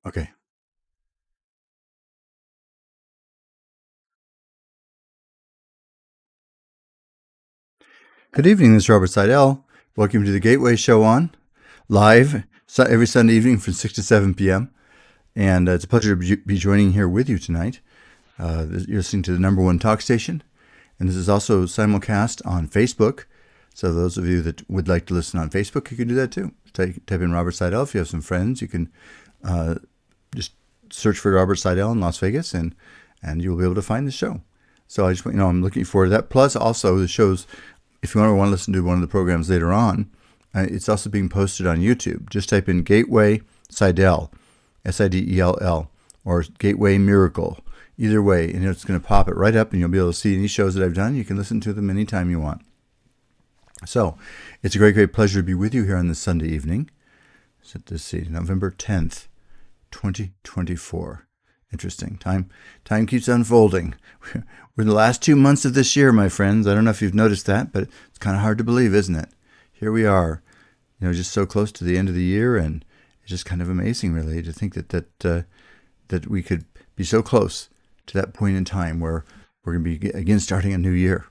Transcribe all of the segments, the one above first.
Okay. Good evening, this is Robert Sidell. Welcome to the Gateway Show on live every Sunday evening from 6 to 7 p.m. And it's a pleasure to be joining here with you tonight. You're listening to the number one talk station. And this is also simulcast on Facebook. So those of you that would like to listen on Facebook, you can do that too. Type in Robert Sidell. If you have some friends, you can just search for Robert Sidell in Las Vegas, and you'll be able to find the show. So I just want you to know I'm looking forward to that. Plus, also the shows, if you want to listen to one of the programs later on, it's also being posted on YouTube. Just type in Gateway Sidell, Sidell, or Gateway Miracle. Either way, and it's going to pop it right up, and you'll be able to see any shows that I've done. You can listen to them anytime you want. So it's a great, great pleasure to be with you here on this Sunday evening. Let's see, November 10th, 2024. Interesting. Time keeps unfolding. We're in the last 2 months of this year, my friends. I don't know if you've noticed that, but it's kind of hard to believe, isn't it? Here we are, just so close to the end of the year, and it's just kind of amazing, really, to think that we could be so close to that point in time where we're going to be again starting a new year.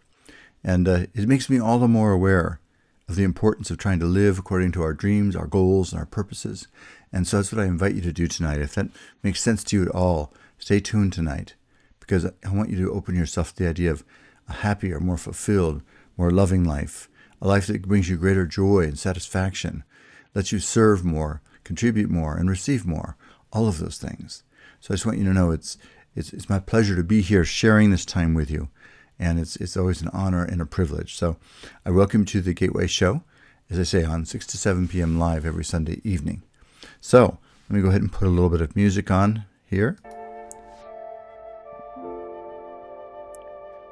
And it makes me all the more aware of the importance of trying to live according to our dreams, our goals, and our purposes. And so that's what I invite you to do tonight. If that makes sense to you at all, stay tuned tonight, because I want you to open yourself to the idea of a happier, more fulfilled, more loving life, a life that brings you greater joy and satisfaction, lets you serve more, contribute more, and receive more, all of those things. So I just want you to know it's my pleasure to be here sharing this time with you. And it's always an honor and a privilege. So I welcome you to the Gateway Show, as I say, on 6 to 7 p.m. live every Sunday evening. So let me go ahead and put a little bit of music on here.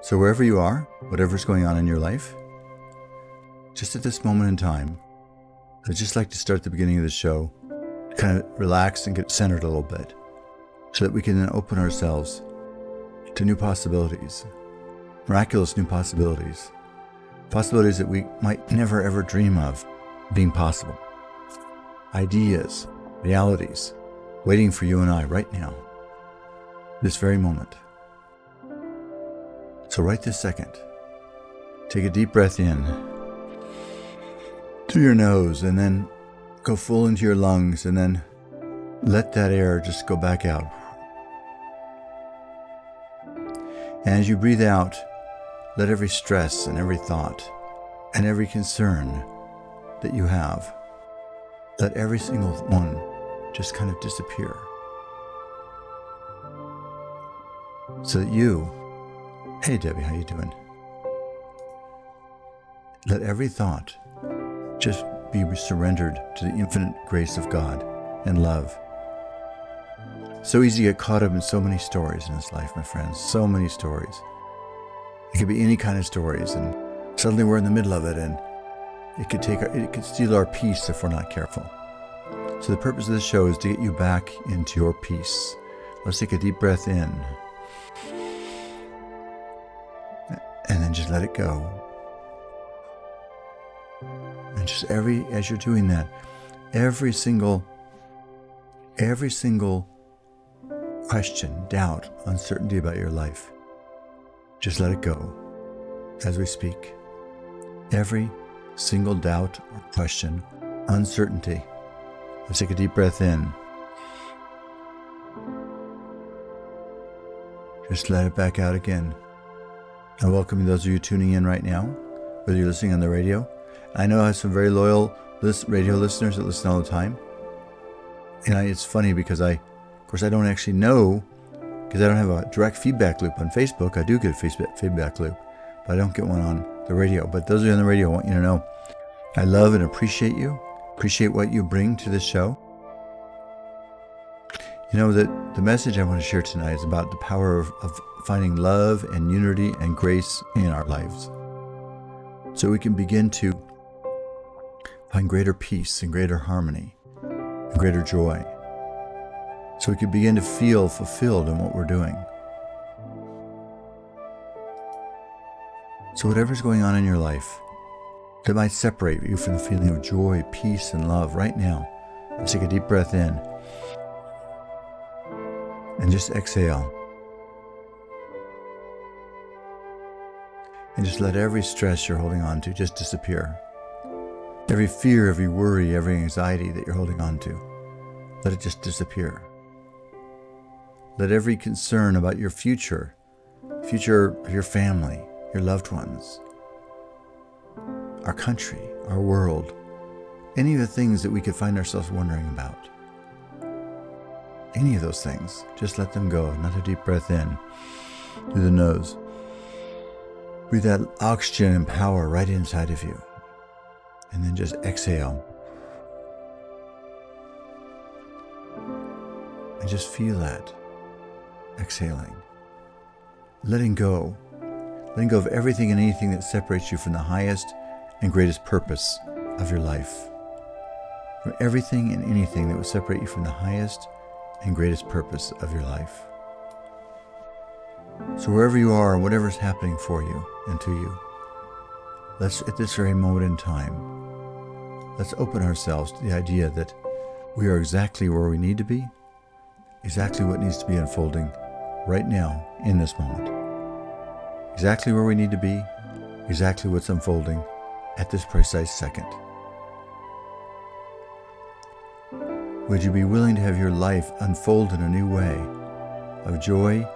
So wherever you are, whatever's going on in your life, just at this moment in time, I'd just like to start the beginning of the show, kind of relax and get centered a little bit, so that we can then open ourselves to new possibilities. Miraculous new possibilities that we might never ever dream of being possible. Ideas, realities, waiting for you and I right now, this very moment. So right this second, take a deep breath in through your nose, and then go full into your lungs, and then let that air just go back out. And as you breathe out, let every stress and every thought and every concern that you have, let every single one just kind of disappear. So that you, hey Debbie, how you doing? Let every thought just be surrendered to the infinite grace of God and love. So easy to get caught up in so many stories in this life, my friends, so many stories. It could be any kind of stories, and suddenly we're in the middle of it, and it could steal our peace if we're not careful. So the purpose of this show is to get you back into your peace. Let's take a deep breath in, and then just let it go. And just as you're doing that, every single question, doubt, uncertainty about your life, just let it go as we speak. Every single doubt or question, uncertainty. Let's take a deep breath in. Just let it back out again. I welcome those of you tuning in right now, whether you're listening on the radio. I know I have some very loyal radio listeners that listen all the time. And it's funny because of course I don't actually know, because I don't have a direct feedback loop on Facebook. I do get a feedback loop, but I don't get one on the radio. But those of you on the radio, I want you to know I love and appreciate you, appreciate what you bring to this show. You know that the message I want to share tonight is about the power of finding love and unity and grace in our lives, so we can begin to find greater peace and greater harmony and greater joy, so we can begin to feel fulfilled in what we're doing. So whatever's going on in your life that might separate you from the feeling of joy, peace, and love right now, let's take a deep breath in. And just exhale. And just let every stress you're holding on to just disappear. Every fear, every worry, every anxiety that you're holding on to, let it just disappear. Let every concern about your future of your family, your loved ones, our country, our world, any of the things that we could find ourselves wondering about, any of those things, just let them go. Another deep breath in through the nose. Breathe that oxygen and power right inside of you. And then just exhale. And just feel that. Exhaling. Letting go. Letting go of everything and anything that separates you from the highest and greatest purpose of your life. From everything and anything that would separate you from the highest and greatest purpose of your life. So wherever you are, whatever's happening for you and to you, let's, at this very moment in time, let's open ourselves to the idea that we are exactly where we need to be, exactly what needs to be unfolding right now in this moment. Exactly where we need to be, exactly what's unfolding at this precise second. Would you be willing to have your life unfold in a new way of joy,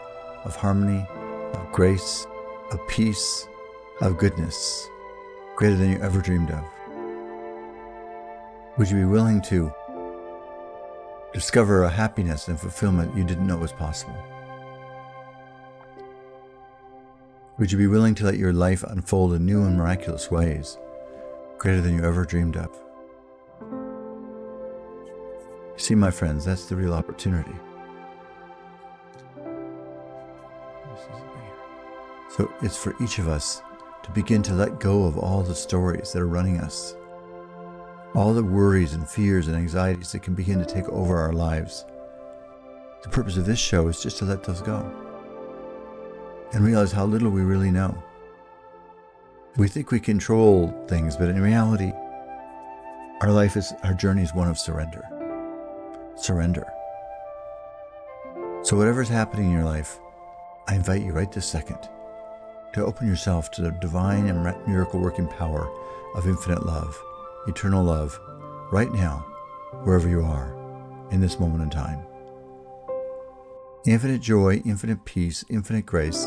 of harmony, of grace, of peace, of goodness, greater than you ever dreamed of? Would you be willing to discover a happiness and fulfillment you didn't know was possible? Would you be willing to let your life unfold in new and miraculous ways, greater than you ever dreamed of? See, my friends, that's the real opportunity. So it's for each of us to begin to let go of all the stories that are running us, all the worries and fears and anxieties that can begin to take over our lives. The purpose of this show is just to let those go and realize how little we really know. We think we control things, but in reality, our journey is one of surrender. Surrender. So whatever's happening in your life, I invite you right this second to open yourself to the divine and miracle-working power of infinite love, eternal love, right now, wherever you are, in this moment in time. Infinite joy, infinite peace, infinite grace.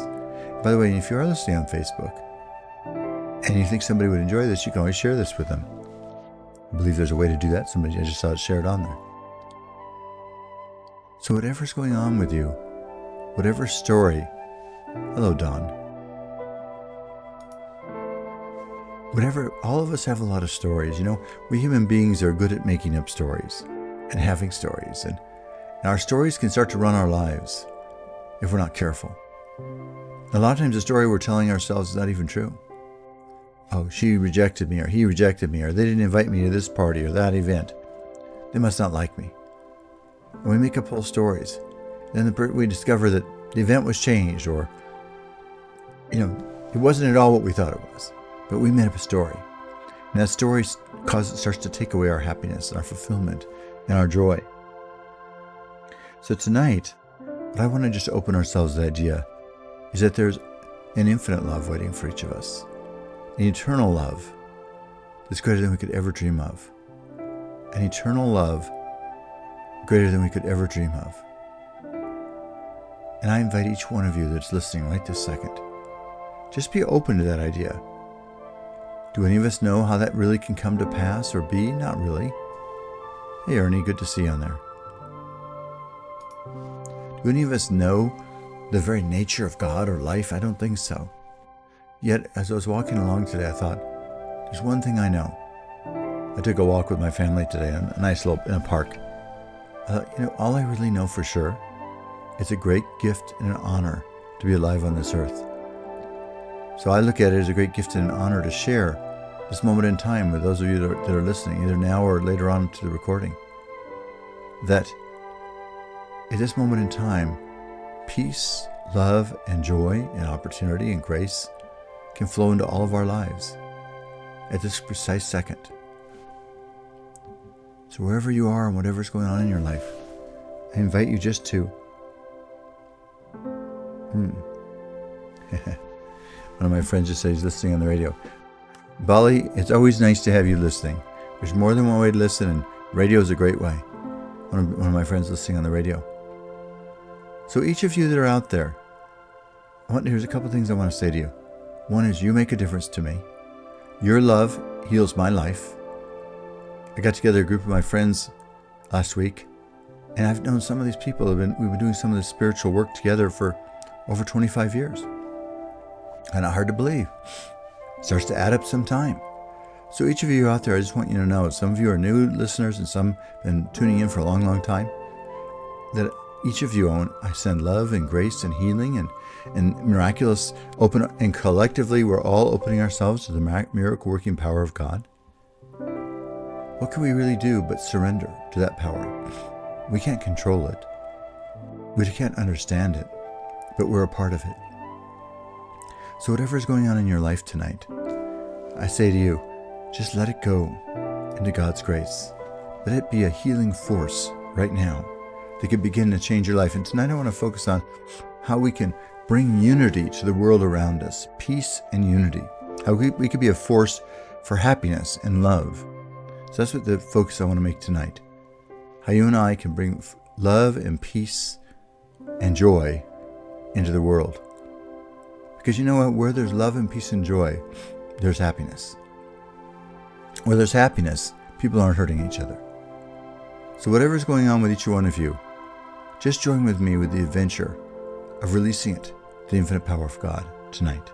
By the way, if you are listening on Facebook, and you think somebody would enjoy this, you can always share this with them. I believe there's a way to do that. I just saw it shared on there. So whatever's going on with you, whatever story, hello, Don. Whatever, all of us have a lot of stories. You know, we human beings are good at making up stories and having stories. And our stories can start to run our lives if we're not careful. A lot of times the story we're telling ourselves is not even true. Oh, she rejected me, or he rejected me, or they didn't invite me to this party or that event. They must not like me. And we make up whole stories. Then we discover that the event was changed, or, it wasn't at all what we thought it was. But we made up a story. And that story starts to take away our happiness, our fulfillment, and our joy. So tonight, what I want to just open ourselves to the idea is that there's an infinite love waiting for each of us. An eternal love that's greater than we could ever dream of. An eternal love greater than we could ever dream of. And I invite each one of you that's listening right this second, just be open to that idea. Do any of us know how that really can come to pass or be? Not really. Hey, Ernie, good to see you on there. Do any of us know the very nature of God or life? I don't think so. Yet, as I was walking along today, I thought, there's one thing I know. I took a walk with my family today in a park. I thought, all I really know for sure, it's a great gift and an honor to be alive on this earth. So I look at it as a great gift and an honor to share this moment in time with those of you that are listening, either now or later on to the recording. That at this moment in time, peace, love, and joy, and opportunity, and grace can flow into all of our lives at this precise second. So wherever you are and whatever's going on in your life, I invite you just to One of my friends just said he's listening on the radio. Bali, it's always nice to have you listening. There's more than one way to listen, and radio is a great way. One of my friends listening on the radio. So each of you that are out there, here's a couple things I want to say to you. One is, you make a difference to me. Your love heals my life. I got together a group of my friends last week, and I've known some of these people. We've been doing some of this spiritual work together for over 25 years. Kind of hard to believe. Starts to add up some time. So each of you out there, I just want you to know, some of you are new listeners and some have been tuning in for a long, long time, that each of you, I send love and grace and healing and miraculous open, and collectively we're all opening ourselves to the miracle working power of God. What can we really do but surrender to that power? We can't control it. We can't understand it, but we're a part of it. So whatever is going on in your life tonight, I say to you, just let it go into God's grace. Let it be a healing force right now that could begin to change your life. And tonight I want to focus on how we can bring unity to the world around us, peace and unity. How we could be a force for happiness and love. So that's what the focus I want to make tonight. How you and I can bring love and peace and joy into the world. Because you know what? Where there's love and peace and joy, there's happiness. Where there's happiness, people aren't hurting each other. So whatever's going on with each one of you, just join with me with the adventure of releasing it to the infinite power of God tonight.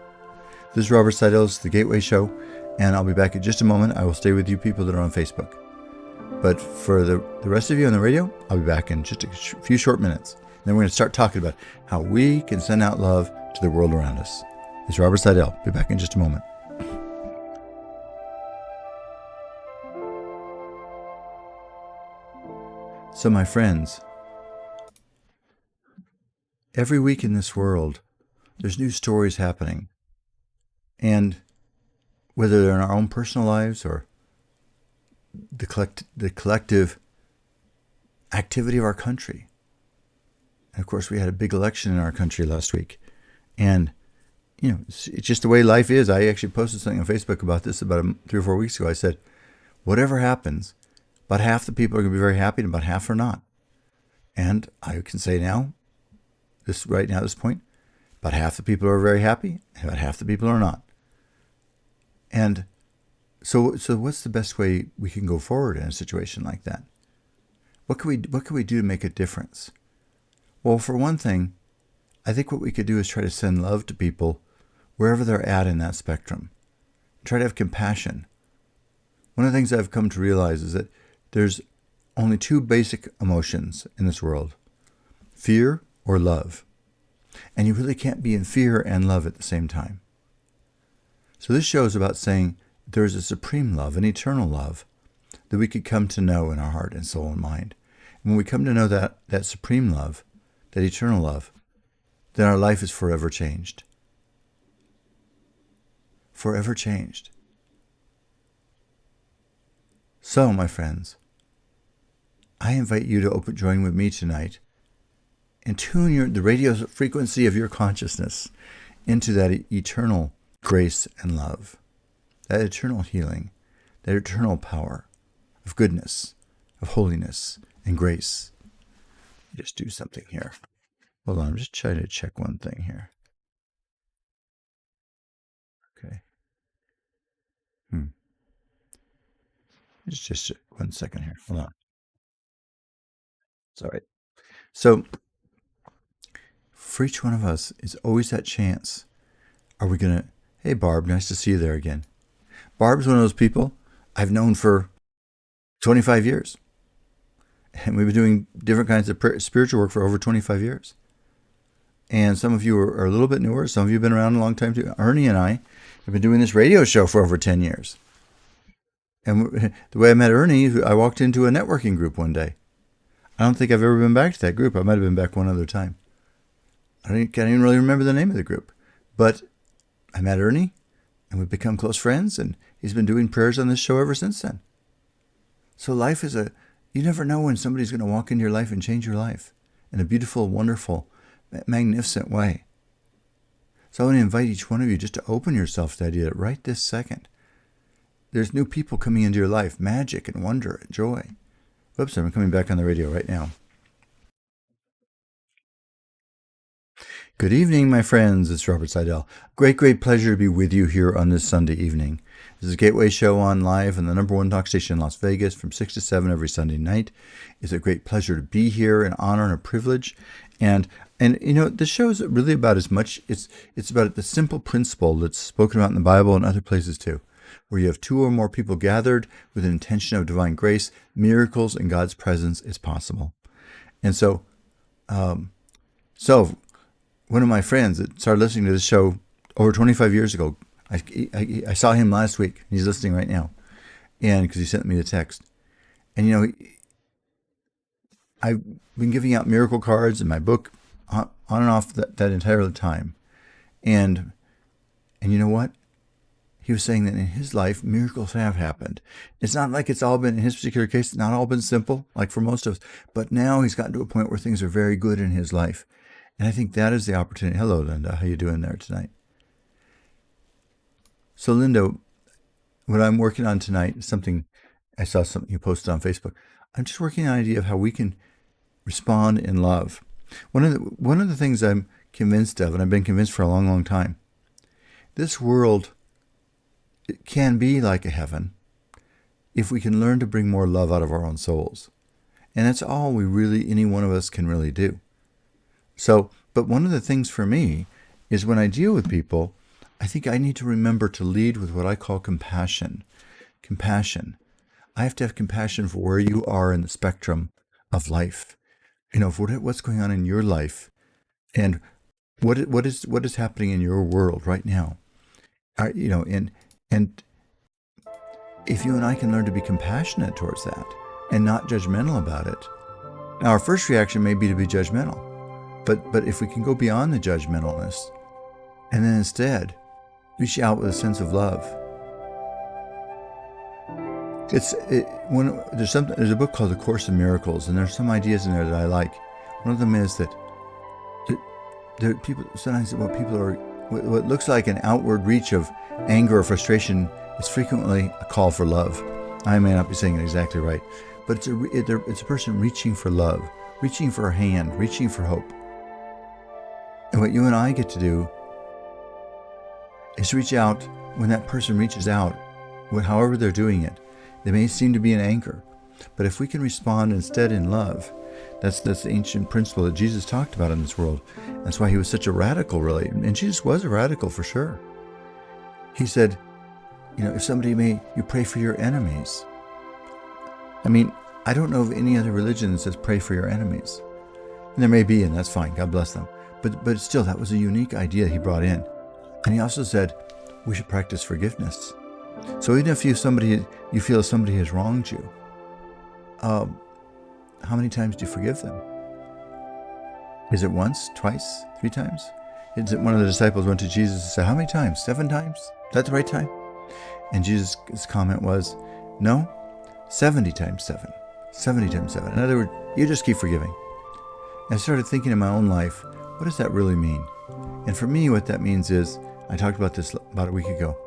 This is Robert Sidell's The Gateway Show, and I'll be back in just a moment. I will stay with you people that are on Facebook. But for the rest of you on the radio, I'll be back in just a few short minutes. Then we're going to start talking about how we can send out love to the world around us. It's Robert Sidell. Be back in just a moment. So my friends, every week in this world, there's new stories happening. And whether they're in our own personal lives or the collective activity of our country. And of course, we had a big election in our country last week. And, it's just the way life is. I actually posted something on Facebook about this about 3 or 4 weeks ago. I said, whatever happens, about half the people are going to be very happy and about half are not. And I can say now, this point, about half the people are very happy and about half the people are not. And so what's the best way we can go forward in a situation like that? What can we do to make a difference? Well, for one thing, I think what we could do is try to send love to people wherever they're at in that spectrum. Try to have compassion. One of the things I've come to realize is that there's only 2 basic emotions in this world: fear or love. And you really can't be in fear and love at the same time. So this show is about saying there's a supreme love, an eternal love, that we could come to know in our heart and soul and mind. And when we come to know that supreme love, that eternal love, then our life is forever changed. Forever changed. So, my friends, I invite you to join with me tonight and tune the radio frequency of your consciousness into that eternal grace and love, that eternal healing, that eternal power of goodness, of holiness, and grace. Just do something here. Hold on, I'm just trying to check one thing here. Okay. Just 1 second here. Hold on. It's all right. So, for each one of us, it's always that chance. Are we going to, hey, Barb, nice to see you there again. Barb's one of those people I've known for 25 years. And we've been doing different kinds of spiritual work for over 25 years. And some of you are a little bit newer. Some of you have been around a long time too. Ernie and I have been doing this radio show for over 10 years. And the way I met Ernie, I walked into a networking group one day. I don't think I've ever been back to that group. I might have been back one other time. Can't even really remember the name of the group. But I met Ernie, and we've become close friends, and he's been doing prayers on this show ever since then. So life is you never know when somebody's going to walk into your life and change your life in a beautiful, wonderful, magnificent way. So I want to invite each one of you just to open yourself to the idea that right this second, there's new people coming into your life, magic and wonder and joy. Whoops, I'm coming back on the radio right now. Good evening, my friends. It's Robert Sidell. Great pleasure to be with you here on this Sunday evening. This is a Gateway Show on live on the #1 talk station in Las Vegas from 6 to 7 every Sunday night. It's a great pleasure to be here, an honor and a privilege. And the show is really about as much, it's about the simple principle that's spoken about in the Bible and other places too, where you have 2 or more people gathered with an intention of divine grace, miracles in God's presence is possible. And so one of my friends that started listening to this show over 25 years ago, I saw him last week. He's listening right now, and because he sent me the text. And I've been giving out miracle cards in my book on and off that entire time. And you know what? He was saying that in his life, miracles have happened. It's not like it's all been, in his particular case, it's not all been simple, like for most of us. But now he's gotten to a point where things are very good in his life. And I think that is the opportunity. Hello, Linda. How you doing there tonight? So, Linda, what I'm working on tonight is something I saw something you posted on Facebook. I'm just working on an idea of how we can respond in love. One of the things I'm convinced of, and I've been convinced for a long time, this world, it can be like a heaven if we can learn to bring more love out of our own souls. And that's all any one of us can really do. So, but one of the things for me is when I deal with people, I think I need to remember to lead with what I call compassion. Compassion. I have to have compassion for where you are in the spectrum of life. For what's going on in your life, and what is happening in your world right now. And if you and I can learn to be compassionate towards that and not judgmental about it. Now, our first reaction may be to be judgmental. But if we can go beyond the judgmentalness and then instead reach out with a sense of love. There's a book called The Course in Miracles, and there's some ideas in there that I like. One of them is that there people sometimes what looks like an outward reach of anger or frustration is frequently a call for love. I may not be saying it exactly right, but it's a person reaching for love, reaching for a hand, reaching for hope. And what you and I get to do is reach out when that person reaches out, however they're doing it. They may seem to be in anger, but if we can respond instead in love, that's the ancient principle that Jesus talked about in this world. That's why he was such a radical, really. And Jesus was a radical for sure. He said, if you pray for your enemies. I mean, I don't know of any other religion that says pray for your enemies. And there may be, and that's fine. God bless them. But still, that was a unique idea he brought in. And he also said, we should practice forgiveness. So even if you feel somebody has wronged you, how many times do you forgive them? Is it once, twice, 3 times? One of the disciples went to Jesus and said, how many times? 7 times? Is that the right time? And Jesus' comment was, no, 70 times 7. 70 times 7. In other words, you just keep forgiving. And I started thinking in my own life, what does that really mean? And for me, what that means is, I talked about this about a week ago,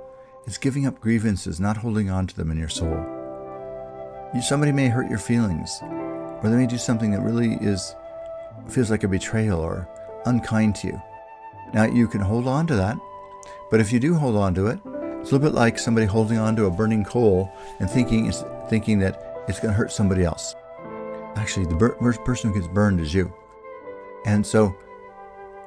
it's giving up grievances, not holding on to them in your soul. Somebody may hurt your feelings, or they may do something that really feels like a betrayal or unkind to you. Now, you can hold on to that, but if you do hold on to it, it's a little bit like somebody holding on to a burning coal and thinking that it's going to hurt somebody else. Actually, the first person who gets burned is you. And so,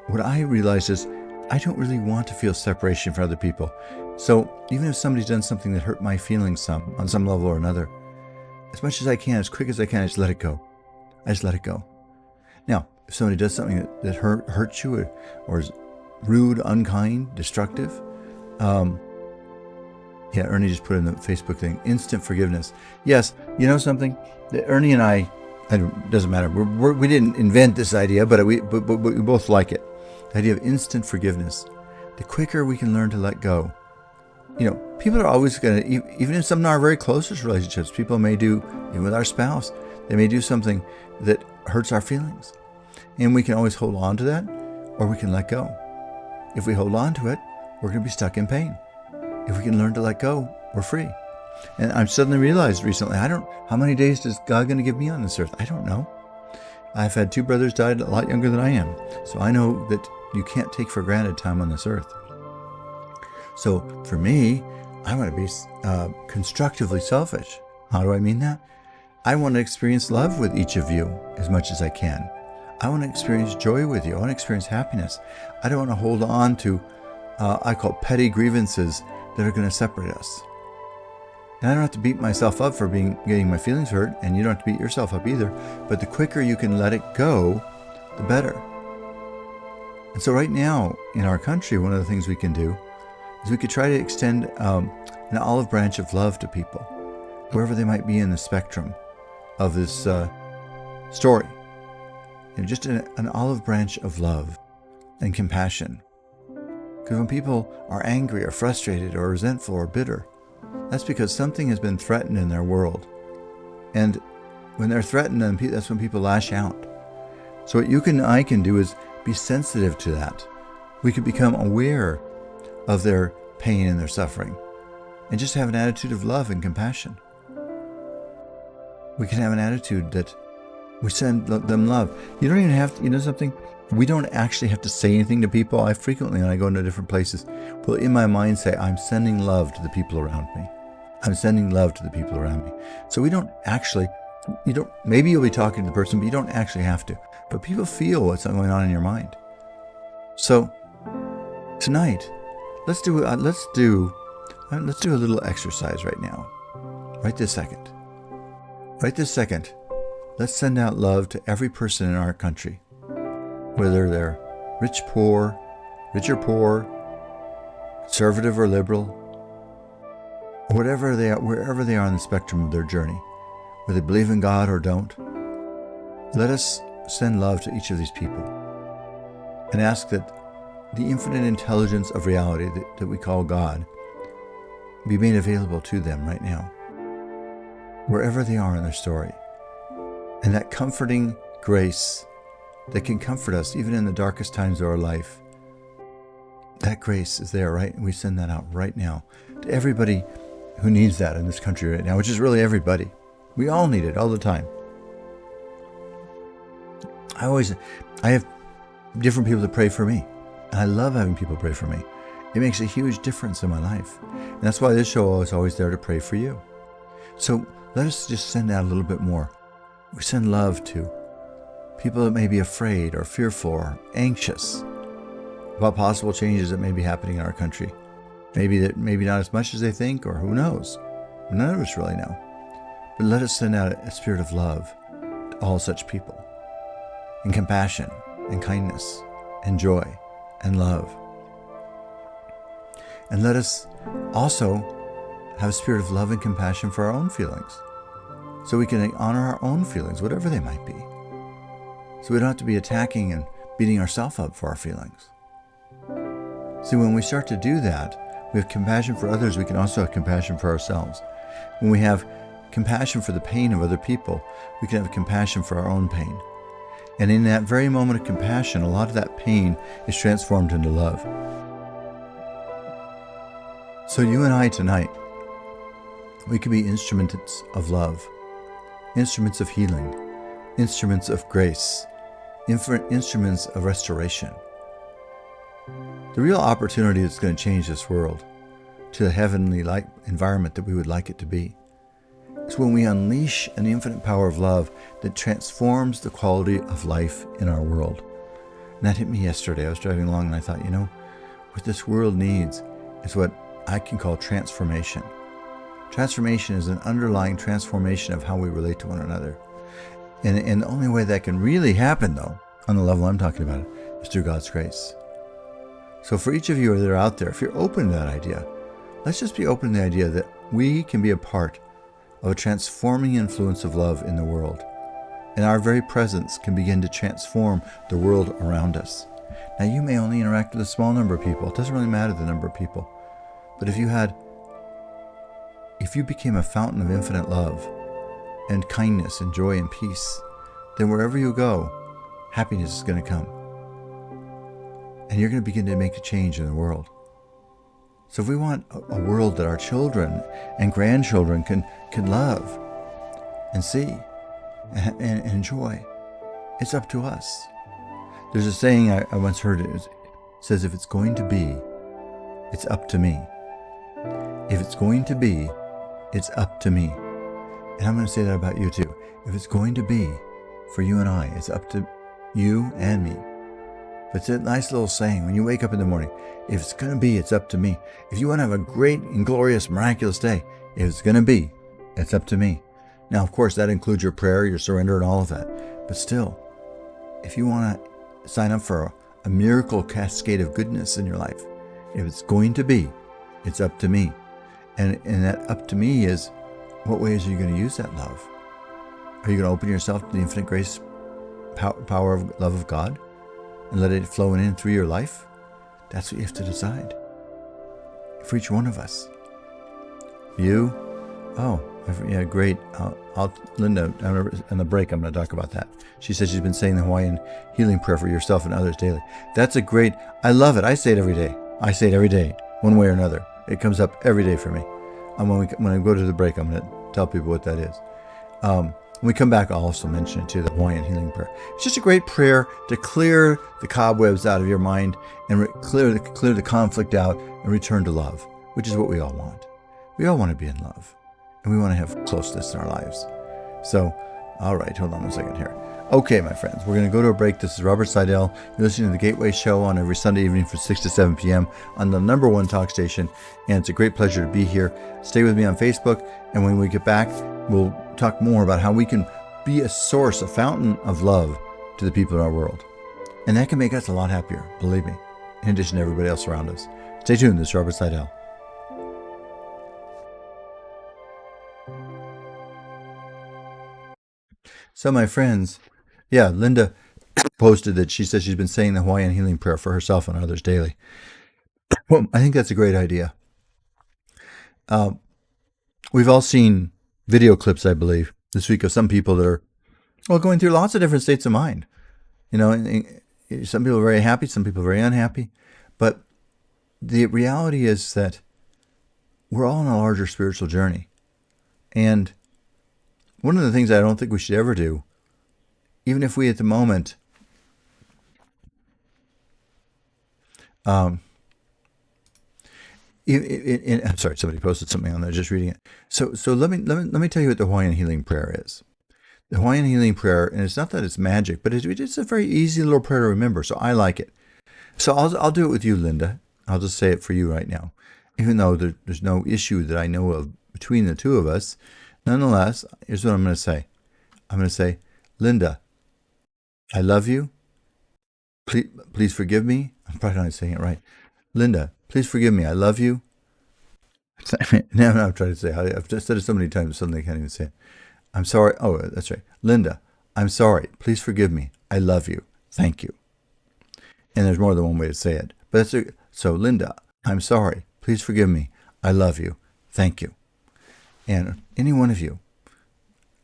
what I realize is, I don't really want to feel separation from other people. So, even if somebody's done something that hurt my feelings on some level or another, as much as I can, as quick as I can, I just let it go. I just let it go. Now, if somebody does something that hurts you or is rude, unkind, destructive, Ernie just put in the Facebook thing, instant forgiveness. Yes, you know something? Ernie and I, it doesn't matter. We didn't invent this idea, but we both like it. The idea of instant forgiveness. The quicker we can learn to let go. People are always going to, even in some of our very closest relationships, people may do, even with our spouse, they may do something that hurts our feelings. And we can always hold on to that, or we can let go. if we hold on to it, we're going to be stuck in pain. If we can learn to let go, we're free. And I've suddenly realized recently, how many days is God going to give me on this earth? I don't know. I've had 2 brothers died a lot younger than I am. So I know that you can't take for granted time on this earth. So for me, I want to be constructively selfish. How do I mean that? I want to experience love with each of you as much as I can. I want to experience joy with you. I want to experience happiness. I don't want to hold on to, I call petty grievances that are going to separate us. And I don't have to beat myself up for getting my feelings hurt, and you don't have to beat yourself up either. But the quicker you can let it go, the better. And so right now in our country, one of the things we can do is we could try to extend an olive branch of love to people, wherever they might be in the spectrum of this story. Just an olive branch of love and compassion. Because when people are angry or frustrated or resentful or bitter, that's because something has been threatened in their world. And when they're threatened, that's when people lash out. So what I can do is be sensitive to that. We can become aware of their pain and their suffering, and just have an attitude of love and compassion. We can have an attitude that we send them love. You don't even have to, something? We don't actually have to say anything to people. I frequently, when I go into different places, will in my mind say, I'm sending love to the people around me. I'm sending love to the people around me. So we don't actually, maybe you'll be talking to the person, but you don't actually have to. But people feel what's going on in your mind. So tonight, let's do a little exercise right now. Right this second. Let's send out love to every person in our country, whether they're rich or poor, conservative or liberal, whatever they are, wherever they are on the spectrum of their journey, whether they believe in God or don't. Let us send love to each of these people and ask that the infinite intelligence of reality that we call God be made available to them right now, wherever they are in their story. And that comforting grace that can comfort us even in the darkest times of our life, that grace is there, right? And we send that out right now to everybody who needs that in this country right now, which is really everybody. We all need it all the time. I have different people that pray for me. And I love having people pray for me. It makes a huge difference in my life. And that's why this show is always there to pray for you. So let us just send out a little bit more. We send love to people that may be afraid or fearful or anxious about possible changes that may be happening in our country. Maybe not as much as they think, or who knows. None of us really know. But let us send out a spirit of love to all such people, and compassion and kindness and joy and love. And let us also have a spirit of love and compassion for our own feelings, so we can honor our own feelings, whatever they might be. So we don't have to be attacking and beating ourselves up for our feelings. See, when we start to do that, we have compassion for others, we can also have compassion for ourselves. When we have compassion for the pain of other people, we can have compassion for our own pain. And in that very moment of compassion, a lot of that pain is transformed into love. So you and I tonight, we can be instruments of love, instruments of healing, instruments of grace, instruments of restoration. The real opportunity that's going to change this world to the heavenly light environment that we would like it to be is when we unleash an infinite power of love that transforms the quality of life in our world. And that hit me yesterday. I was driving along and I thought, what this world needs is what I can call transformation. Transformation is an underlying transformation of how we relate to one another. And the only way that can really happen, though, on the level I'm talking about, is through God's grace. So for each of you that are out there, if you're open to that idea, let's just be open to the idea that we can be a part of a transforming influence of love in the world. And our very presence can begin to transform the world around us. Now, you may only interact with a small number of people. It doesn't really matter the number of people. But if you became a fountain of infinite love and kindness and joy and peace, then wherever you go, happiness is going to come. and you're going to begin to make a change in the world. So if we want a world that our children and grandchildren can love and see and enjoy, it's up to us. There's a saying I once heard. It says, if it's going to be, it's up to me. If it's going to be, it's up to me. And I'm going to say that about you too. If it's going to be for you and I, it's up to you and me. But it's a nice little saying when you wake up in the morning. If it's going to be, it's up to me. If you want to have a great and glorious, miraculous day, if it's going to be, it's up to me. Now, of course, that includes your prayer, your surrender, and all of that. But still, if you want to sign up for a miracle cascade of goodness in your life, if it's going to be, it's up to me. And that up to me is, what ways are you going to use that love? Are you going to open yourself to the infinite grace, power of love of God, and let it flow in through your life? That's what you have to decide. For each one of us. You? Oh, yeah, great. Linda, on the break, I'm going to talk about that. She says she's been saying the Hawaiian healing prayer for yourself and others daily. That's a great, I love it. I say it every day. I say it every day, one way or another. It comes up every day for me. And when I go to the break, I'm going to tell people what that is. When we come back, I'll also mention it too, the Hawaiian healing prayer. It's just a great prayer to clear the cobwebs out of your mind and clear the conflict out and return to love, which is what we all want. We all want to be in love, and we want to have closeness in our lives. So, all right, hold on one second here. Okay, my friends, we're going to go to a break. This is Robert Sidell. You're listening to the Gateway Show on every Sunday evening from 6 to 7 p.m. on the #1 talk station, and it's a great pleasure to be here. Stay with me on Facebook, and when we get back, we'll talk more about how we can be a source, a fountain of love to the people in our world. And that can make us a lot happier, believe me, in addition to everybody else around us. Stay tuned. This is Robert Sidell. So, my friends, yeah, Linda posted that she says she's been saying the Hawaiian healing prayer for herself and others daily. Well, I think that's a great idea. We've all seen video clips, I believe, this week of some people that are, well, going through lots of different states of mind. You know, and some people are very happy, some people are very unhappy. But the reality is that we're all on a larger spiritual journey. And one of the things I don't think we should ever do, even if we at the moment I'm sorry, somebody posted something on there, just reading it. So let me tell you what the Hawaiian healing prayer is. The Hawaiian healing prayer, and it's not that it's magic, but it's a very easy little prayer to remember, so I like it. So I'll do it with you, Linda. I'll just say it for you right now. Even though there's no issue that I know of between the two of us, nonetheless, here's what I'm going to say. I'm going to say, Linda, I love you. Please forgive me. I'm probably not saying it right. Linda, please forgive me. I love you. Now I'm trying to say, I've just said it so many times, suddenly I can't even say it. I'm sorry. Oh, that's right. Linda, I'm sorry. Please forgive me. I love you. Thank you. And there's more than one way to say it. But so, Linda, I'm sorry. Please forgive me. I love you. Thank you. And any one of you,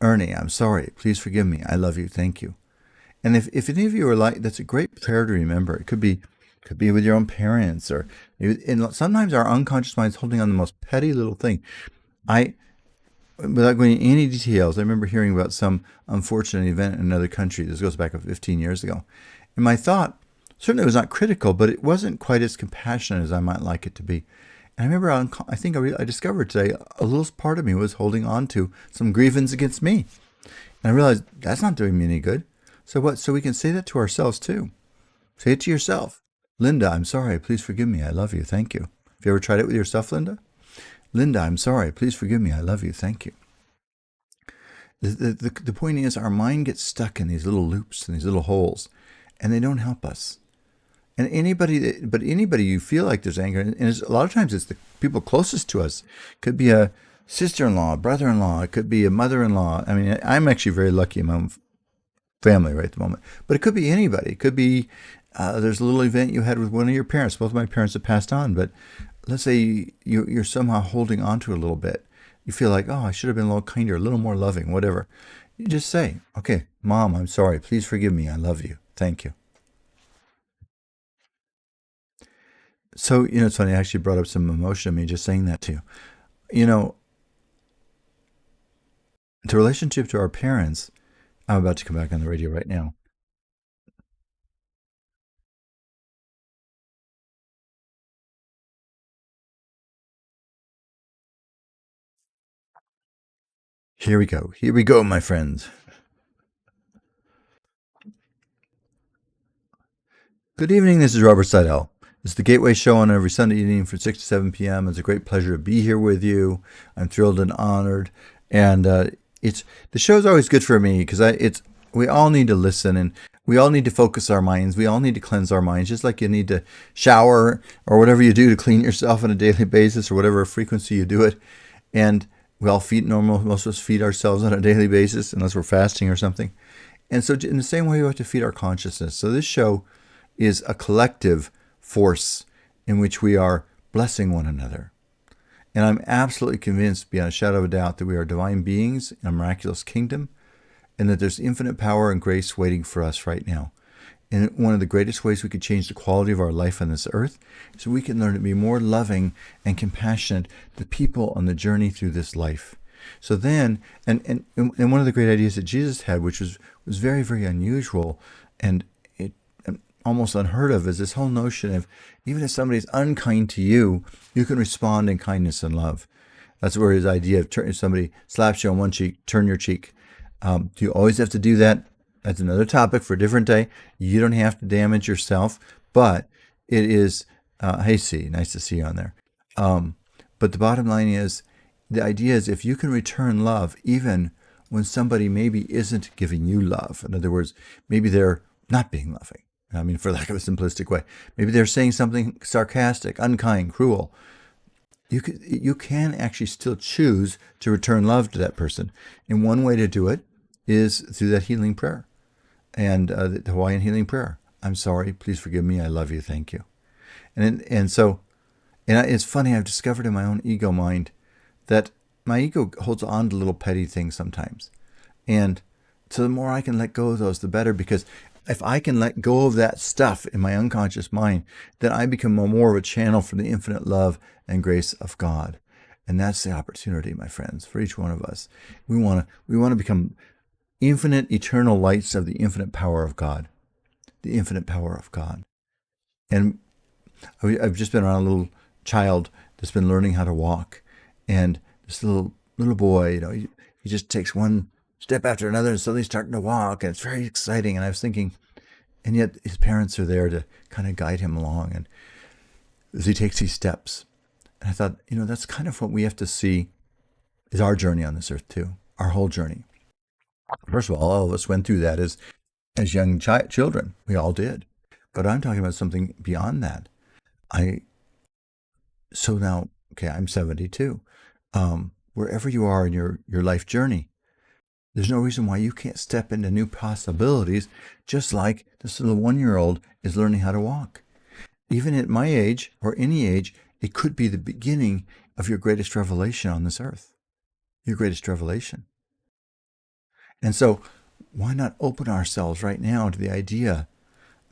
Ernie, I'm sorry. Please forgive me. I love you. Thank you. And if any of you are like, that's a great prayer to remember. It could be with your own parents, or and sometimes our unconscious mind is holding on the most petty little thing. Without going into any details, I remember hearing about some unfortunate event in another country. This goes back 15 years ago. And my thought certainly was not critical, but it wasn't quite as compassionate as I might like it to be. And I remember, I think I discovered today, a little part of me was holding on to some grievance against me. And I realized that's not doing me any good. So what? So we can say that to ourselves too. Say it to yourself. Linda, I'm sorry. Please forgive me. I love you. Thank you. Have you ever tried it with yourself, Linda? Linda, I'm sorry. Please forgive me. I love you. Thank you. The point is, our mind gets stuck in these little loops and these little holes, and they don't help us. And anybody you feel like there's anger, and a lot of times it's the people closest to us. It could be a sister-in-law, a brother-in-law. It could be a mother-in-law. I mean, I'm actually very lucky in my own family right at the moment. But it could be anybody. It could be there's a little event you had with one of your parents. Both of my parents have passed on, but let's say you're somehow holding on to it a little bit. You feel like, oh, I should have been a little kinder, a little more loving, whatever. You just say, okay, Mom, I'm sorry. Please forgive me. I love you. Thank you. So, it's funny. I actually brought up some emotion in me just saying that to you. You know, the relationship to our parents, I'm about to come back on the radio right now. Here we go. Here we go, my friends. Good evening. This is Robert Sidell. It's the Gateway Show on every Sunday evening from 6 to 7 p.m. It's a great pleasure to be here with you. I'm thrilled and honored. And it's the show's always good for me because it's we all need to listen and we all need to focus our minds. We all need to cleanse our minds, just like you need to shower or whatever you do to clean yourself on a daily basis or whatever frequency you do it. And we all feed normal. Most of us feed ourselves on a daily basis unless we're fasting or something. And so, in the same way, we have to feed our consciousness. So, this show is a collective force in which we are blessing one another. And I'm absolutely convinced, beyond a shadow of a doubt, that we are divine beings in a miraculous kingdom and that there's infinite power and grace waiting for us right now. And one of the greatest ways we could change the quality of our life on this earth is we can learn to be more loving and compassionate to people on the journey through this life. So then, and one of the great ideas that Jesus had, which was very, very unusual and almost unheard of, is this whole notion of even if somebody's unkind to you, you can respond in kindness and love. That's where his idea of if somebody slaps you on one cheek, turn your cheek. Do you always have to do that? That's another topic for a different day. You don't have to damage yourself, but it is, hey, C, nice to see you on there. But the bottom line is, the idea is if you can return love, even when somebody maybe isn't giving you love. In other words, maybe they're not being loving. I mean, for lack of a simplistic way, maybe they're saying something sarcastic, unkind, cruel. You can actually still choose to return love to that person. And one way to do it is through that healing prayer, and the Hawaiian healing prayer. I'm sorry, please forgive me, I love you, thank you. And so, it's funny, I've discovered in my own ego mind that my ego holds on to little petty things sometimes. And so the more I can let go of those, the better, because if I can let go of that stuff in my unconscious mind, then I become more of a channel for the infinite love and grace of God. And that's the opportunity, my friends, for each one of us. We want to become infinite, eternal lights of the infinite power of God. The infinite power of God. And I've just been around a little child that's been learning how to walk. And this little boy, he just takes one step after another and suddenly starting to walk, and it's very exciting. And I was thinking, and yet his parents are there to kind of guide him along, and as he takes these steps. And I thought, that's kind of what we have to see is our journey on this earth too, our whole journey. First of all of us went through that as young children. We all did. But I'm talking about something beyond that. So now, okay, I'm 72. Wherever you are in your life journey, there's no reason why you can't step into new possibilities, just like this little 1-year-old is learning how to walk. Even at my age or any age, it could be the beginning of your greatest revelation on this earth. Your greatest revelation. And so why not open ourselves right now to the idea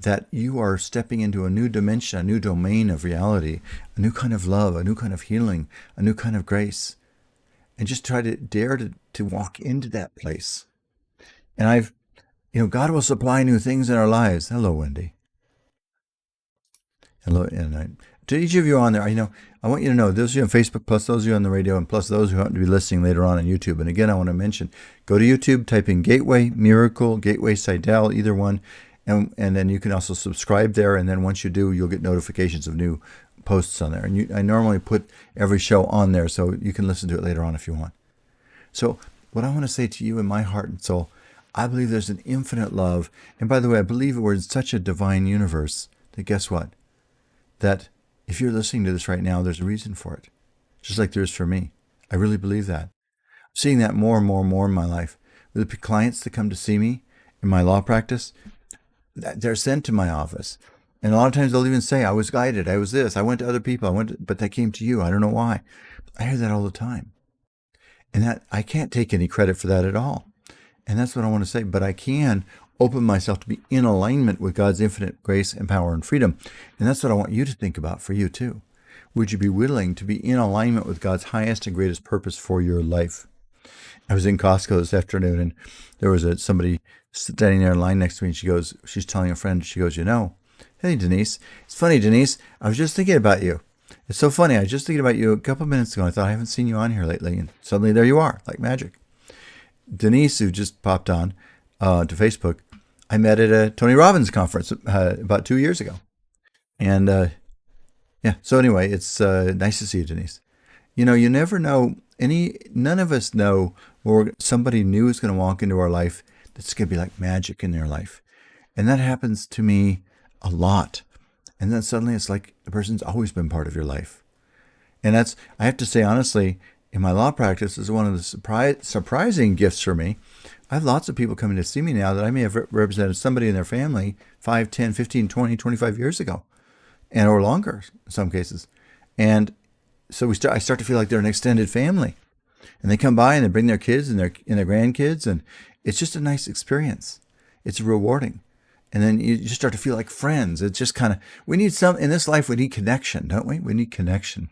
that you are stepping into a new dimension, a new domain of reality, a new kind of love, a new kind of healing, a new kind of grace. And just try to dare to walk into that place. And God will supply new things in our lives. Hello, Wendy. Hello, and to each of you on there, I want you to know, those of you on Facebook, plus those of you on the radio, and plus those who happen to be listening later on YouTube. And again, I want to mention, go to YouTube, type in Gateway Miracle, Gateway Sidell, either one, and then you can also subscribe there. And then once you do, you'll get notifications of new posts on there. And I normally put every show on there, so you can listen to it later on if you want. So what I want to say to you in my heart and soul, I believe there's an infinite love. And by the way, I believe we're in such a divine universe that guess what? That if you're listening to this right now, there's a reason for it. Just like there is for me. I really believe that. I'm seeing that more and more and more in my life. With the clients that come to see me in my law practice, they're sent to my office. And a lot of times they'll even say, I was guided, I was this, I went to other people, but they came to you. I don't know why. I hear that all the time. And that I can't take any credit for that at all. And that's what I want to say. But I can open myself to be in alignment with God's infinite grace and power and freedom. And that's what I want you to think about for you too. Would you be willing to be in alignment with God's highest and greatest purpose for your life? I was in Costco this afternoon, and there was somebody standing there in line next to me, and she's telling a friend, she goes, hey, Denise, it's funny, Denise, I was just thinking about you. It's so funny. I was just thinking about you a couple of minutes ago. I thought I haven't seen you on here lately, and suddenly there you are, like magic. Denise, who just popped on to Facebook, I met at a Tony Robbins conference about 2 years ago. And so anyway, it's nice to see you, Denise. You never know. None of us know where somebody new is going to walk into our life that's going to be like magic in their life. And that happens to me a lot. And then suddenly it's like the person's always been part of your life. And I have to say, honestly, in my law practice, is one of the surprising gifts for me. I have lots of people coming to see me now that I may have represented somebody in their family 5, 10, 15, 20, 25 years ago, or longer in some cases. And so I start to feel like they're an extended family. And they come by and they bring their kids and their grandkids, and it's just a nice experience. It's rewarding. And then you just start to feel like friends. It's just kind of, in this life, we need connection, don't we? We need connection.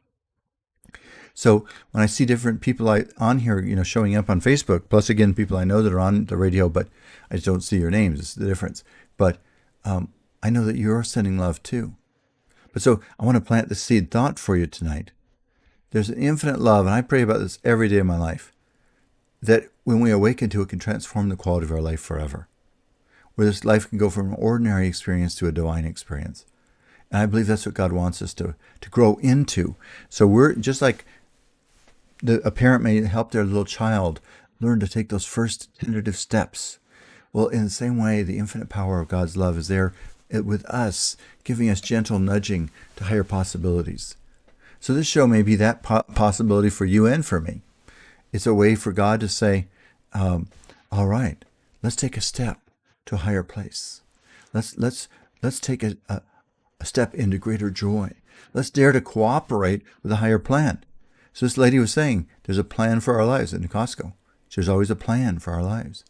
So when I see different people on here, showing up on Facebook, plus again, people I know that are on the radio, but I just don't see your names. It's the difference. But I know that you're sending love too. But so I want to plant the seed thought for you tonight. There's an infinite love, and I pray about this every day of my life, that when we awaken to it, can transform the quality of our life forever. Where this life can go from an ordinary experience to a divine experience. And I believe that's what God wants us to grow into. So we're just like a parent may help their little child learn to take those first tentative steps. Well, in the same way, the infinite power of God's love is there with us, giving us gentle nudging to higher possibilities. So this show may be that possibility for you and for me. It's a way for God to say, all right, let's take a step to a higher place. Let's take a step into greater joy. Let's dare to cooperate with a higher plan. So this lady was saying, there's a plan for our lives in Costco. There's always a plan for our lives.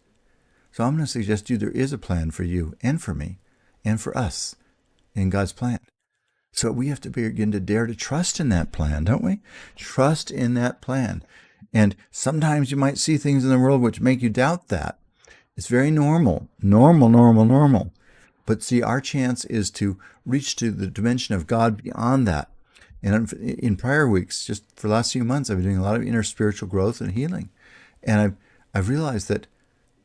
So I'm going to suggest to you there is a plan for you and for me and for us in God's plan. So we have to begin to dare to trust in that plan, don't we? Trust in that plan. And sometimes you might see things in the world which make you doubt that. It's very normal. But see, our chance is to reach to the dimension of God beyond that. And in prior weeks, just for the last few months, I've been doing a lot of inner spiritual growth and healing. And I've realized that,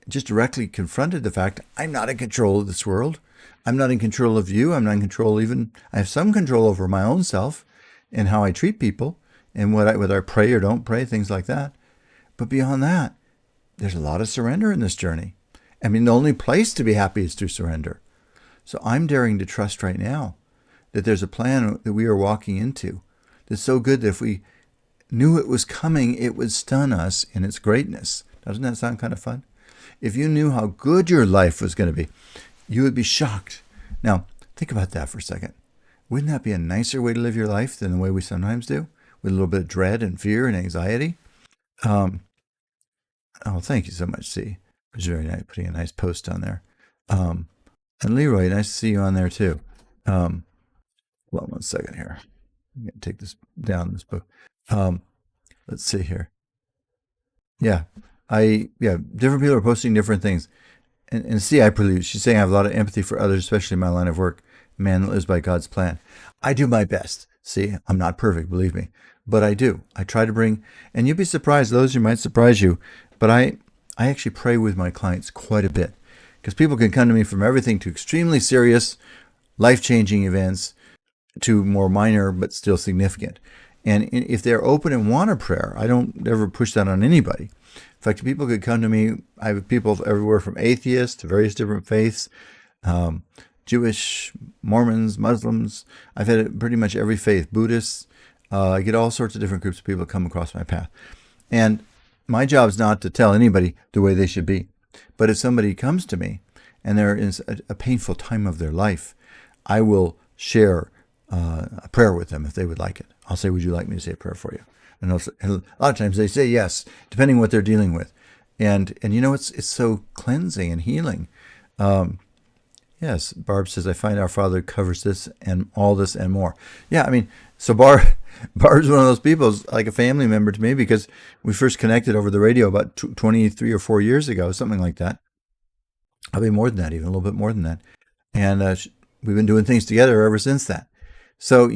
just directly confronted the fact I'm not in control of this world. I'm not in control of you. I'm not in control I have some control over my own self and how I treat people and whether I pray or don't pray, things like that. But beyond that, there's a lot of surrender in this journey. I mean, the only place to be happy is through surrender. So I'm daring to trust right now that there's a plan that we are walking into that's so good that if we knew it was coming, it would stun us in its greatness. Doesn't that sound kind of fun? If you knew how good your life was going to be, you would be shocked. Now, think about that for a second. Wouldn't that be a nicer way to live your life than the way we sometimes do, with a little bit of dread and fear and anxiety? Thank you so much, C. It was very nice, putting a nice post on there. And Leroy, nice to see you on there too. Hold on one second here. I'm going to take this down, this book. Let's see here. Different people are posting different things. And see, I believe she's saying I have a lot of empathy for others, especially in my line of work. Man that lives by God's plan. I do my best. See, I'm not perfect, believe me, but I do. I try to bring, and you'd be surprised, those who might surprise you, but I actually pray with my clients quite a bit, because people can come to me from everything to extremely serious, life-changing events to more minor but still significant. And if they're open and want a prayer, I don't ever push that on anybody. In fact, people could come to me. I have people everywhere from atheists to various different faiths, Jewish, Mormons, Muslims. I've had pretty much every faith, Buddhists. I get all sorts of different groups of people that come across my path. And my job is not to tell anybody the way they should be. But if somebody comes to me and they're in a painful time of their life, I will share a prayer with them if they would like it. I'll say, would you like me to say a prayer for you? And a lot of times they say yes, depending on what they're dealing with. And it's so cleansing and healing. Um, yes, Barb says, I find our Father covers this and all this and more. Yeah, I mean, so Barb's one of those people, is like a family member to me because we first connected over the radio about 23 or 4 years ago, something like that. Probably more than that, even a little bit more than that. And we've been doing things together ever since that. So,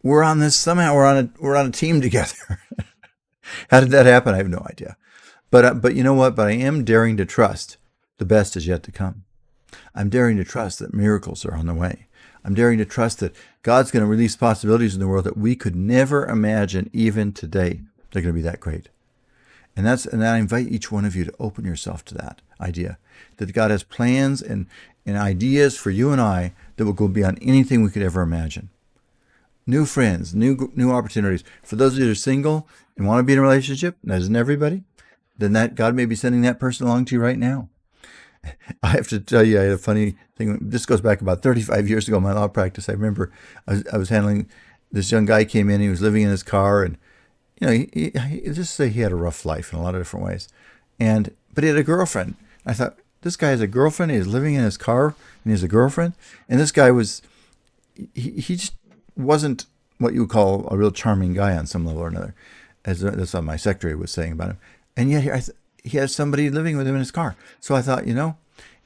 we're on this somehow. We're on a team together. How did that happen? I have no idea. But you know what? But I am daring to trust the best is yet to come. I'm daring to trust that miracles are on the way. I'm daring to trust that God's going to release possibilities in the world that we could never imagine even today. They're going to be that great. And I invite each one of you to open yourself to that idea that God has plans and ideas for you and I that will go beyond anything we could ever imagine. New friends, new opportunities. For those of you that are single and want to be in a relationship, that isn't everybody, then that God may be sending that person along to you right now. I have to tell you, I had a funny thing. This goes back about 35 years ago in my law practice. I remember I was handling this young guy came in. He was living in his car, and he just say he had a rough life in a lot of different ways, but he had a girlfriend. I thought this guy has a girlfriend. He's living in his car, and he has a girlfriend. And this guy was he just wasn't what you would call a real charming guy on some level or another, as that's what my secretary was saying about him. And yet he has somebody living with him in his car. So I thought,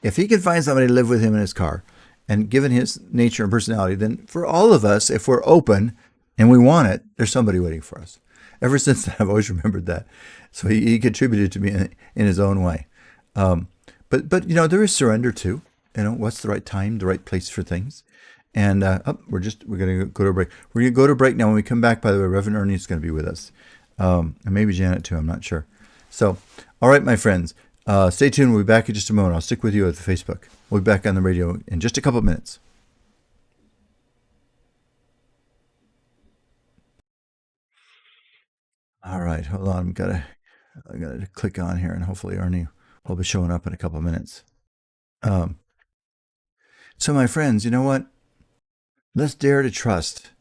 if he could find somebody to live with him in his car, and given his nature and personality, then for all of us, if we're open and we want it, there's somebody waiting for us. Ever since then, I've always remembered that. So he contributed to me in his own way. But there is surrender too. What's the right time, the right place for things. And we're going to go to a break. We're going to go to a break now. When we come back, by the way, Reverend Ernie is going to be with us. And maybe Janet too, I'm not sure. So, all right, my friends, stay tuned. We'll be back in just a moment. I'll stick with you at the Facebook. We'll be back on the radio in just a couple of minutes. All right, hold on. I gotta click on here, and hopefully Ernie will be showing up in a couple of minutes. So, my friends, you know what? Let's dare to trust.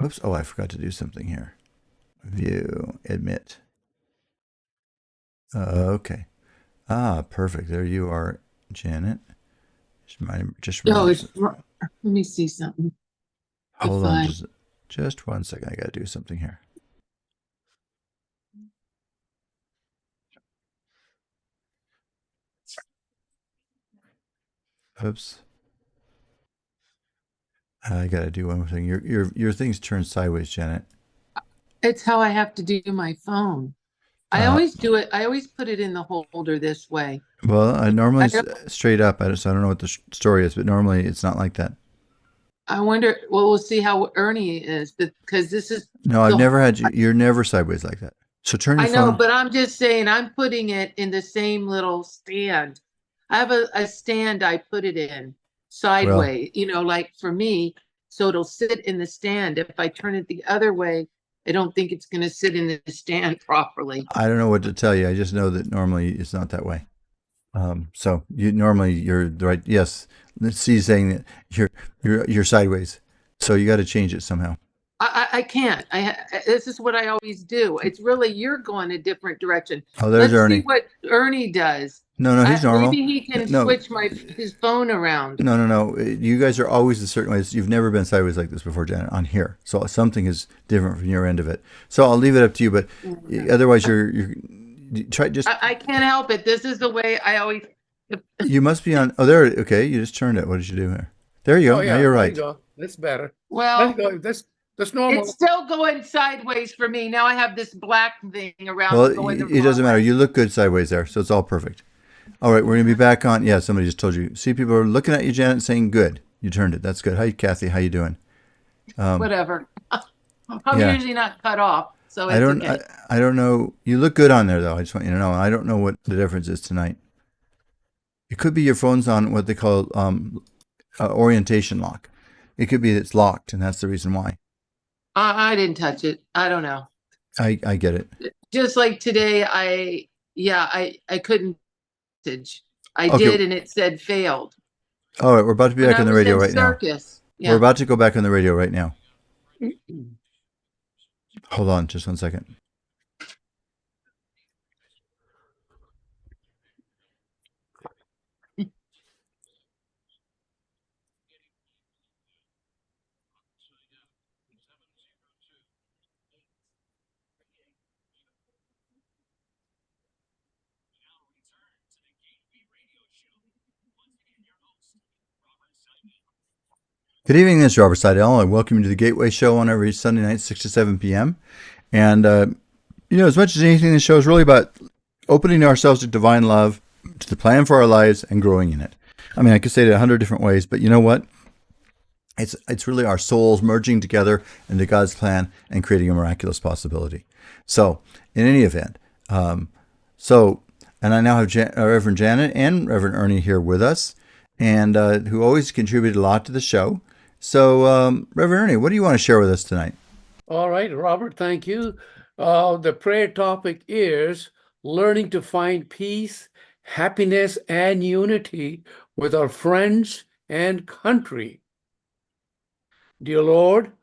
Oops! Oh, I forgot to do something here. View, admit. Okay. Perfect. There you are, Janet. Just Oh, remember. let me see something. Hold on, just 1 second. I got to do something here. Oops. I got to do one more thing. Your thing's turned sideways, Janet. It's how I have to do my phone. I always do it. I always put it in the holder this way. Well, I normally straight up. So I don't know what the story is, but normally it's not like that. I wonder. Well, we'll see how Ernie is because this is. No, I've never had you. You're never sideways like that. So turn your I know, phone. but I'm just saying I'm putting it in the same little stand. I have a stand I put it in Well, sideways, like for me, so it'll sit in the stand. If I turn it the other way, I don't think it's going to sit in the stand properly. I don't know what to tell you. I just know that normally it's not that way. So you're the right. Yes, C's saying that you're sideways. So you got to change it somehow. I can't. This is what I always do. It's really you're going a different direction. Oh, there's Let's see Ernie. what Ernie does. No, he's normal. Maybe he can No, switch his phone around. no. You guys are always a certain way. You've never been sideways like this before, Janet, on here. So something is different from your end of it. So I'll leave it up to you. But otherwise, you're try just. I can't help it. This is the way I always. You must be on. Oh, there. Okay, you just turned it. What did you do here? There you go. Oh, yeah, now you're there right. you go. That's better. Well, That's normal. it's still going sideways for me. Now I have this black thing around. Well, it doesn't matter. You look good sideways there, so it's all perfect. All right, we're gonna be back on. Yeah, somebody just told you. See, people are looking at you, Janet, saying good. You turned it. That's good. Hi, Kathy. How you doing? Whatever. I'm Yeah. usually not cut off, so it's I don't. okay. I don't know. You look good on there, though. I just want you to know. I don't know what the difference is tonight. It could be your phone's on what they call orientation lock. It could be it's locked, and that's the reason why. I didn't touch it. I don't know. I get it. Just like today, I couldn't message. I Okay. did, and it said failed. All right, we're about to be When back I on the was radio in right now. circus. We're about to go back on the radio right now. Hold on, just 1 second. Good evening, this is Robert Sidell. I welcome you to the Gateway Show on every Sunday night, 6 to 7 p.m. And, as much as anything, this show is really about opening ourselves to divine love, to the plan for our lives, and growing in it. I mean, I could say it 100 different ways, but you know what? It's really our souls merging together into God's plan and creating a miraculous possibility. So, in any event, and I now have Reverend Janet and Reverend Ernie here with us, and who always contribute a lot to the show. So, Reverend Ernie, what do you want to share with us tonight? All right, Robert, thank you. The prayer topic is learning to find peace, happiness, and unity with our friends and country. Dear Lord,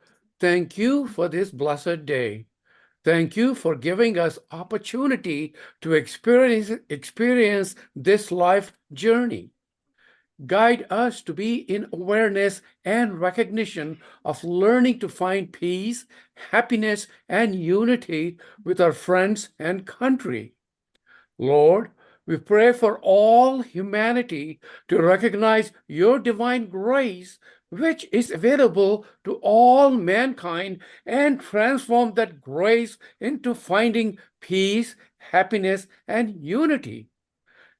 thank you for this blessed day. Thank you for giving us opportunity to experience this life journey. Guide us to be in awareness and recognition of learning to find peace, happiness, and unity with our friends and country. Lord, we pray for all humanity to recognize your divine grace, which is available to all mankind, and transform that grace into finding peace, happiness, and unity.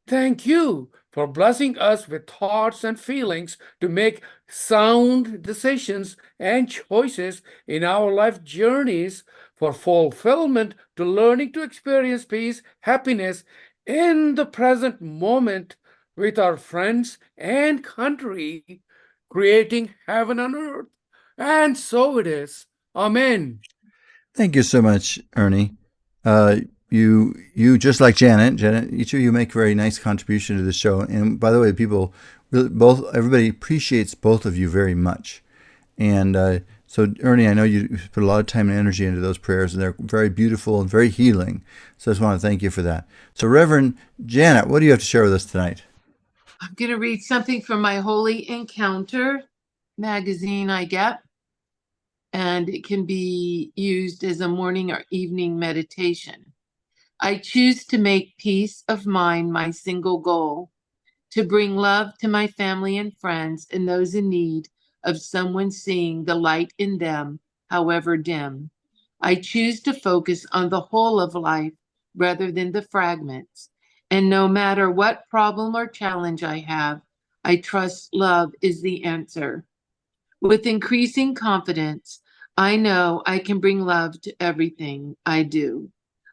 Thank you for blessing us with thoughts and feelings to make sound decisions and choices in our life journeys for fulfillment, to learning to experience peace, happiness in the present moment with our friends and country, creating heaven on earth. And so it is. Amen. Thank you so much, Ernie. You just like Janet, each of you make a very nice contribution to the show. And by the way, everybody appreciates both of you very much. And so, Ernie, I know you put a lot of time and energy into those prayers, and they're very beautiful and very healing. So I just want to thank you for that. So, Reverend Janet, what do you have to share with us tonight? I'm going to read something from my Holy Encounter magazine I get, and it can be used as a morning or evening meditation. I choose to make peace of mind my single goal, to bring love to my family and friends and those in need of someone seeing the light in them, however dim. I choose to focus on the whole of life rather than the fragments. And no matter what problem or challenge I have, I trust love is the answer. With increasing confidence, I know I can bring love to everything I do.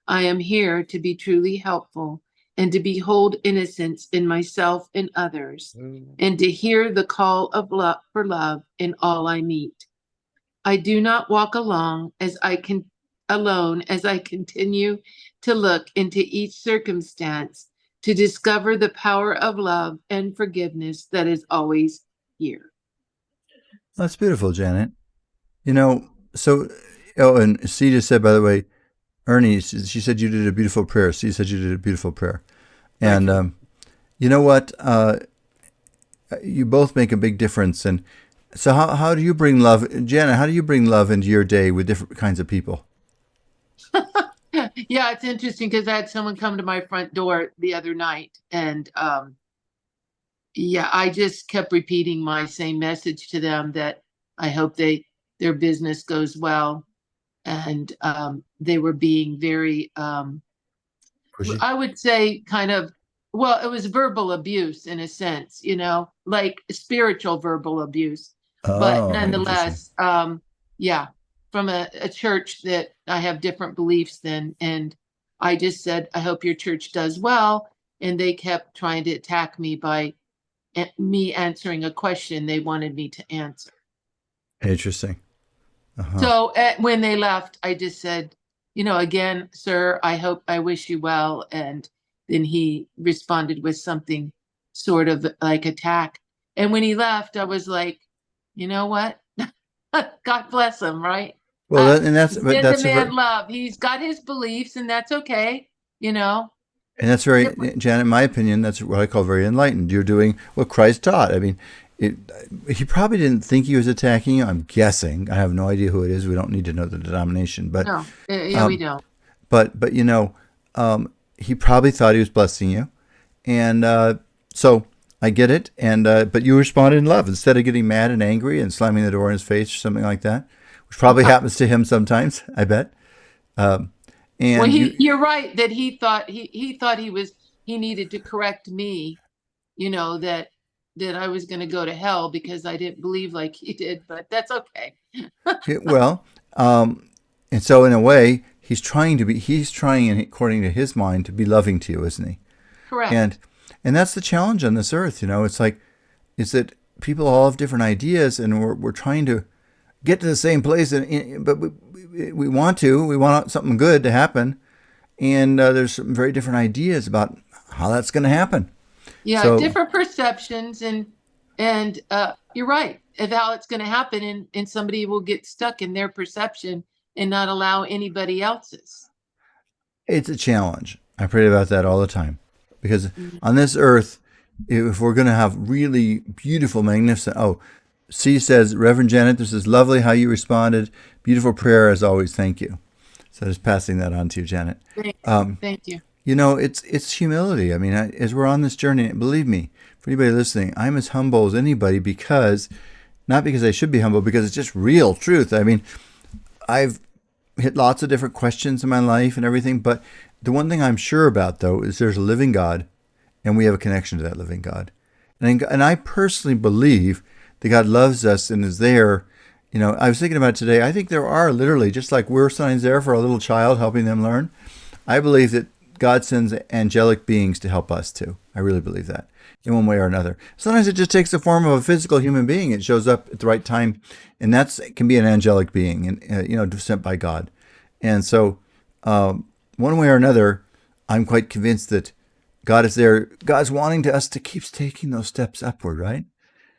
I am here to be truly helpful and to behold innocence in myself and others, and to hear the call of love for love in all I meet. I do not walk alone as I continue to look into each circumstance to discover the power of love and forgiveness that is always here. That's beautiful, Janet. And C just said, by the way, Ernie, she said you did a beautiful prayer. C said you did a beautiful prayer. And you know what? You both make a big difference. And so how do you bring love, Janet, how do you bring love into your day with different kinds of people? Yeah, it's interesting because I had someone come to my front door the other night, and I just kept repeating my same message to them, that I hope their business goes well. And they were being very, I would say kind of, well, it was verbal abuse in a sense, like spiritual verbal abuse. But nonetheless, from a church that I have different beliefs than. And I just said, I hope your church does well. And they kept trying to attack me by me answering a question they wanted me to answer. Interesting. Uh-huh. So when they left, I just said, again, sir, I wish you well. And then he responded with something sort of like attack. And when he left, I was like, you know what? God bless him, right? Well, that's the man love. He's got his beliefs, and that's okay, And that's very, Janet, in my opinion, that's what I call very enlightened. You're doing what Christ taught. I mean, he probably didn't think he was attacking you. I'm guessing. I have no idea who it is. We don't need to know the denomination, but no, we don't. But he probably thought he was blessing you, and so I get it, and but you responded in love instead of getting mad and angry and slamming the door in his face or something like that, which probably happens to him sometimes. I bet. Um, Well, and you, you're right that he thought he needed to correct me, that I was going to go to hell because I didn't believe like he did, but that's okay. well, and so in a way, he's trying, according to his mind, to be loving to you, isn't he? Correct. And and that's the challenge on this earth. It's like, is that people all have different ideas, and we're trying to get to the same place, but we want something good to happen, and there's some very different ideas about how that's going to happen. Yeah, So different perceptions and you're right of how it's going to happen, and somebody will get stuck in their perception and not allow anybody else's. it's a challenge. I pray about that all the time, because Mhm. on this earth, if we're going to have really beautiful, magnificent. Oh, C says, Reverend Janet, this is lovely how you responded. Beautiful prayer as always. Thank you. So just passing that on to you, Janet. Thanks. Um, Thank you. it's humility. I mean, as we're on this journey, believe me, for anybody listening, I'm as humble as anybody, because not because I should be humble, because it's just real truth. I mean, I've hit lots of different questions in my life and everything, but the one thing I'm sure about, though, is there's a living God, and we have a connection to that living God. And I personally believe that God loves us and is there. I was thinking about it today. I think there are literally, just like we're signs there for a little child, helping them learn. I believe that God sends angelic beings to help us too. I really believe that in one way or another. Sometimes it just takes the form of a physical human being. It shows up at the right time, and that can be an angelic being, and sent by God. And so, one way or another, I'm quite convinced that God is there. God's wanting to us to keep taking those steps upward, right?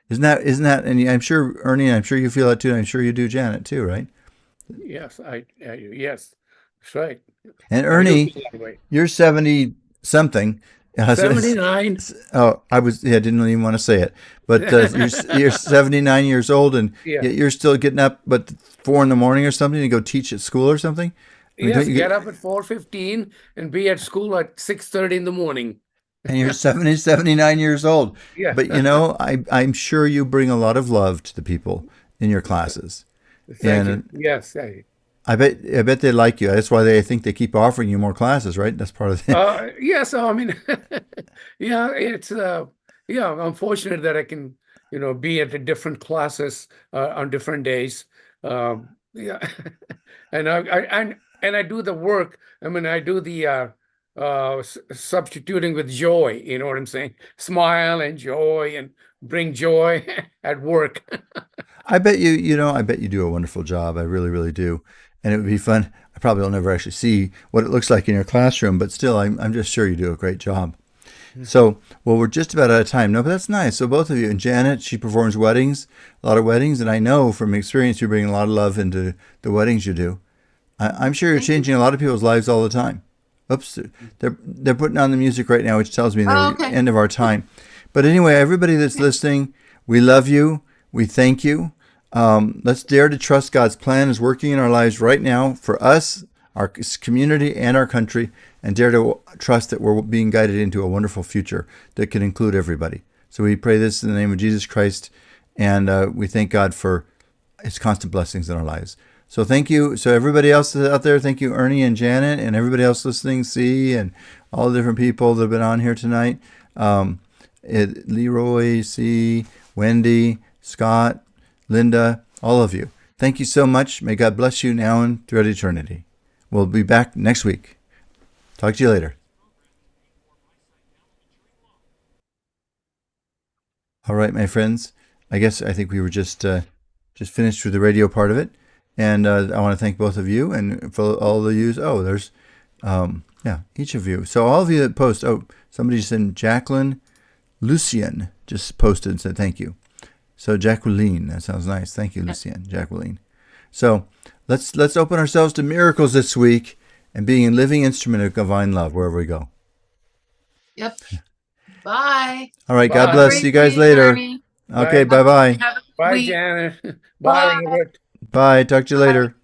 Isn't that? And I'm sure, Ernie, I'm sure you feel that too. And I'm sure you do, Janet, too, right? Yes, yes, that's right. And I do Ernie, feel that way. you're 70 something. 79. Oh, I didn't even want to say it, but you're 79 years old, and Yeah. yet you're still getting up, but 4 in the morning or something to go teach at school or something. I mean, don't Yes, you get get? up at 4:15 and be at school at 6:30 in the morning. And you're 70, 79 years old. Yeah. But I'm sure you bring a lot of love to the people in your classes, Thank you. and Yes. I bet they like you. That's why they think they keep offering you more classes, right? That's part of it. Yes, I mean, yeah, it's yeah, I'm fortunate that I can, be at the different classes on different days. Yeah, and I do the work. I mean, I do the substituting with joy. You know what I'm saying? Smile and joy and bring joy at work. I bet you do a wonderful job. I really, really do. And it would be fun. I probably will never actually see what it looks like in your classroom, but still, I'm just sure you do a great job. So, well, we're just about out of time. No, but that's nice. So, both of you, and Janet, she performs weddings, a lot of weddings, and I know from experience you bring a lot of love into the weddings you do. I'm sure you're Thank you. changing a lot of people's lives all the time. Oops, they're putting on the music right now, which tells me Oh, the okay. end of our time. But anyway, everybody that's listening, we love you. We thank you. Let's dare to trust God's plan is working in our lives right now for us, our community, and our country, and dare to trust that we're being guided into a wonderful future that can include everybody. So we pray this in the name of Jesus Christ, and we thank God for His constant blessings in our lives. So thank you. So everybody else out there, thank you, Ernie and Janet, and everybody else listening, C, and all the different people that have been on here tonight. Leroy, C, Wendy, Scott, Linda, all of you. Thank you so much. May God bless you now and throughout eternity. We'll be back next week. Talk to you later. All right, my friends. I think we were just finished with the radio part of it, and I want to thank both of you and for all the yous. Oh, there's each of you. So all of you that post. Oh, somebody said Jacqueline Lucian just posted and said thank you. So Jacqueline, that sounds nice. Thank you, Lucian, Jacqueline. So let's open ourselves to miracles this week and being a living instrument of divine love wherever we go. Yep. Bye. All right, God Bye. bless you guys later. Ernie. Okay, Bye. bye-bye. Have a good Bye, week. Janet. Bye, Bye. Robert. Bye. Talk to you Bye. later.